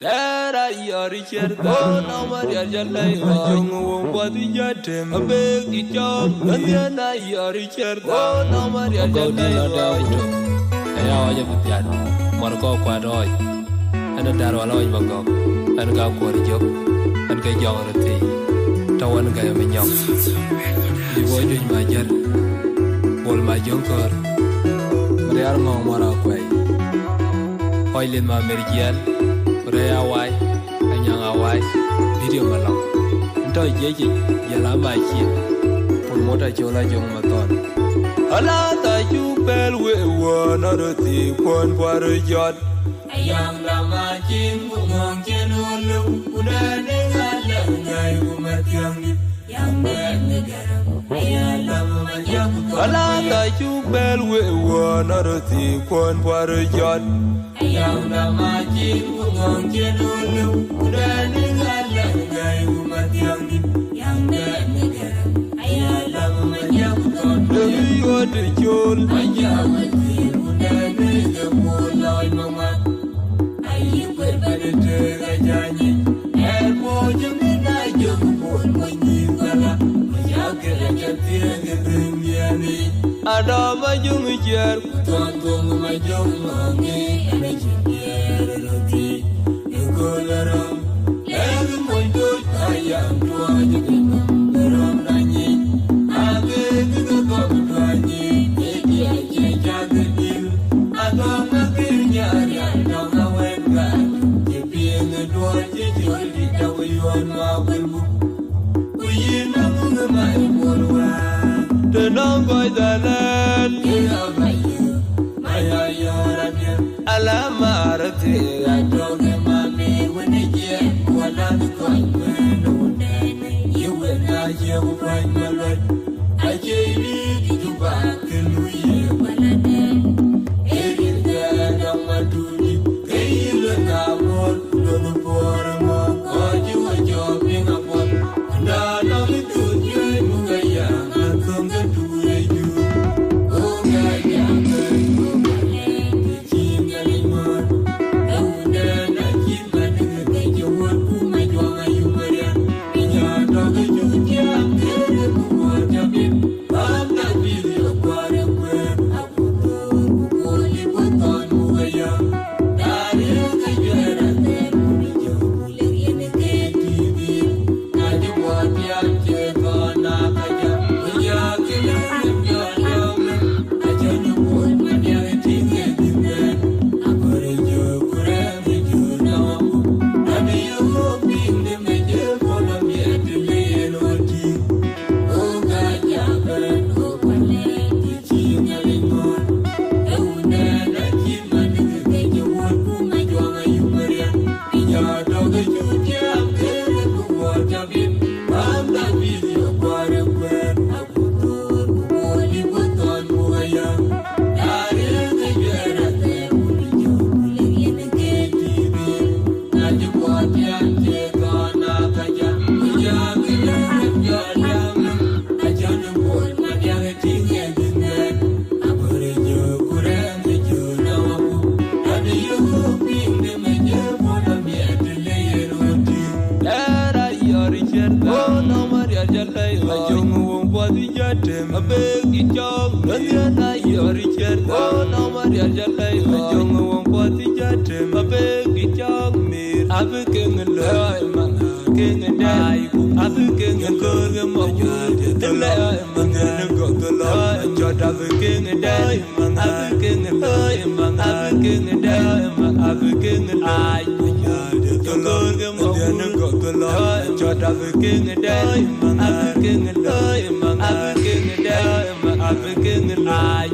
Era yari cherto na maria jalai jongu wadi jatem abe kichom na yari cherto na maria jalai to ya waje butian marko kwadoi ana daro loy bago an ga ko rijo an ga jawrati tawan ga me nyam di wodo ma jar bol ma jonkor rear mo mara kwai oilin ma mergial Rea wai, anyang awai, video malam. Ento jeje, jala machi, pun moda jola jong maton. Ala ta jupel we wana roti pon parjot. Ayang lama chin bungong chenulu, udah dengar lengai umat yang di yang bernegaram. Ayang lama macam. Ala ta jupel we wana roti pon parjot. Ayang lama chin bungong chenulu, udah dengar lengai umat yang di yang bernegaram. Ayang lama macam ton. Lebih ada jol. Ayang macam udah dengar mulai mama. Ayang berbeda terjadi. Elmo jemina jom pun menyibala. Menjaga kecantikan dunia ni. Ada majung jar, tuan majung mangi. Ada cincin roti, ekolam. Lalu muncul ayam tua juga beram nyanyi. Abe juga kau nyanyi. Dia jaga dil. Atau makirnya ada kawan kan. Jeping dua jujur di tawian mabelmu. Uyin aku ngemai murwan. Tenang kau jalan. Dia bayu, maya yoranya. Alamarati atau kemami wanita. Walau kau menundai, iwana jauh malam. Ajaib itu bakal luye balada. Erin gadang maduni, kailan amor, dono pormo, kaju ajab ngapon. Dalam itu jai mugayang akan ketuju. Oh gayang ketujuan, cinta limon. Daunan ajib madeng kejuan kumajuang ayu meriah. Inyata kejuan kerebuat jabit. Bangga video kuarepet aku terpukuli beton mugayang. Dari kejuaran terpuji bulir ini ketibir. Ngaju buat yang cekona kaja. Meyakinkan jalan. Aja nyebut mana tinggi dengan. Aku rejo kurang rejo namaku. Ada yang hoping di meja kolam ya dilihat roti. Oh gajah kan oh paling kecilnya limon. Daunan ajib madeng kejuan kumajuang ayu meriah. Inyata kejuan kerebuat jabit. Bangga video kuarepet aku terpukuli beton mugayang. Dari kejuaran terpuji bulir ini ketibir. Ngaju buat yang cekona kaja. Meyakinkan jalan. Aja nyebut mana tinggi dengan. Aku rejo kurang rejo namaku. Ada yang hoping di meja kolam ya dilihat roti. Era yari cherto na maria jalai jongu wadi jatem abe kichom na yari cherto na maria jalai jongu wadi jatem abe kichom mir abe kengelai manga kengendai abe kengelor gemajud telai manga ngotolai jod abe kengendai manga abe kengelai manga abe kengendai manga abe kengelai tolor gemajud ngotolai jod abe kengendai manga abe kengelai manga abe kengendai manga abe kengelai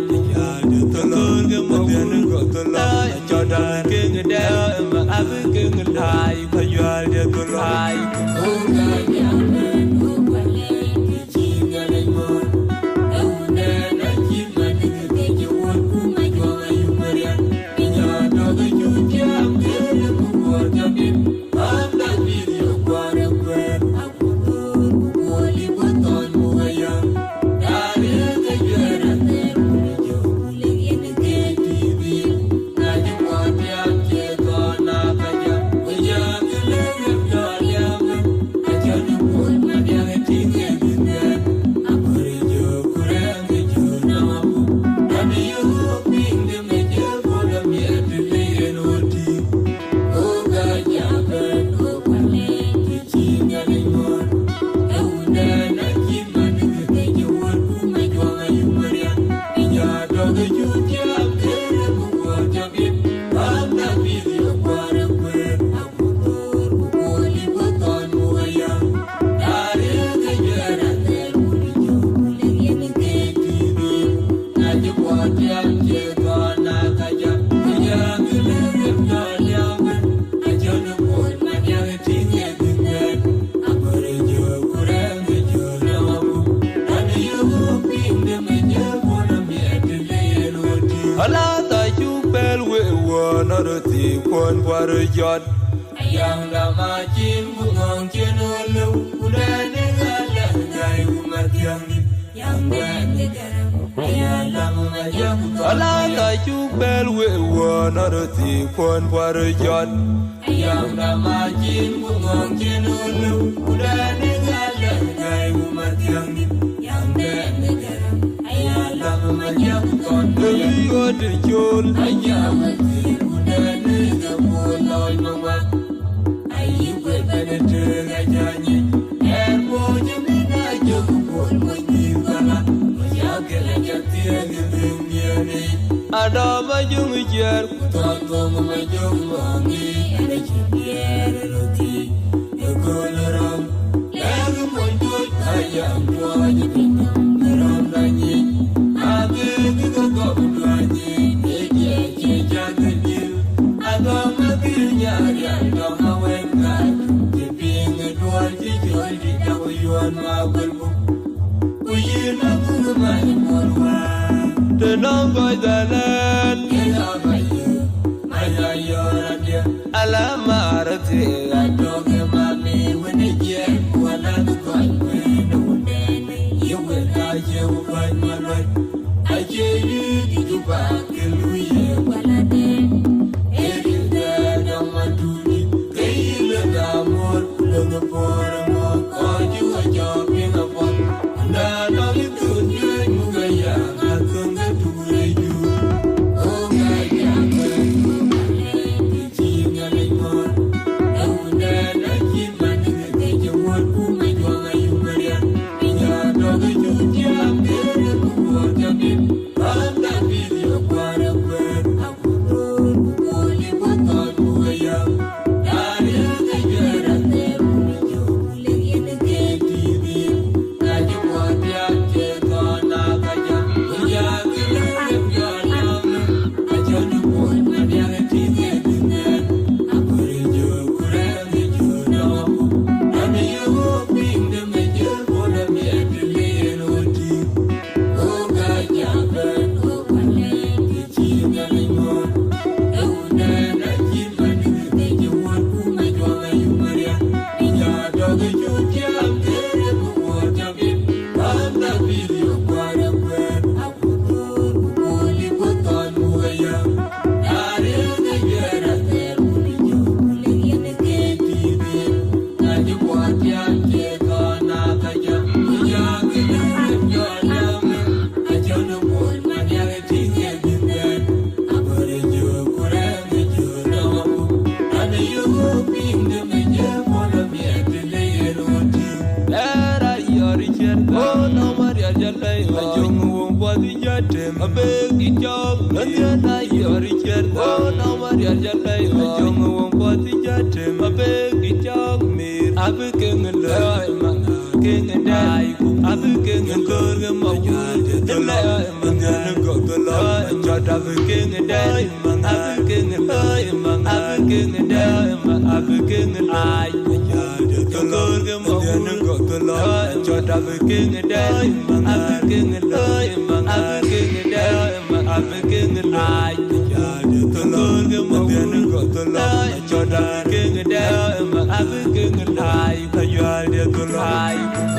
tolor gemajud ngotolai jod abe kengendai manga abe kengelai bayar dia tolai oh gayang oh paling kecilnya limon. Daunan ajib madeng kejuan kumajuang ayu meriah. Inyata kejuan kerebuat jabit. Bangga video kuarepet aku terpukuli beton mugayang. Dari kejuaran terpuji bulir ini ketibir. Ngaju buat yang cekona kaja. ti kwon kwaru jot ayang da ma chin bu ngong chen lu uda de ala ngai umatiang ni yang de garam ayala ma jam ala ta chu bel we won ro ti kwon kwaru jot ayang da ma chin bu ngong chen lu uda de ala ngai umatiang ni yang de garam ayala ma jam kon yo de chol ayang ti uda de garam loy ma ayi we benete gajani erbo jemina jogo mo ni bala ya gele jati ngini adama jung jer to ma jung ngi ene chier roti egolaram lag mo to ayam to ajipinam ram dani age go go dani eje je jagani adama kirnya ya adama the number the land Alamarate I don't get mommy when it get when I'm going when you will die you find my right I gave you back in Louis while I did it is dead on my duty they look out more looking for a more or you are jumping upon and I know you could do it Mugaya I couldn't get to you oh my God I'm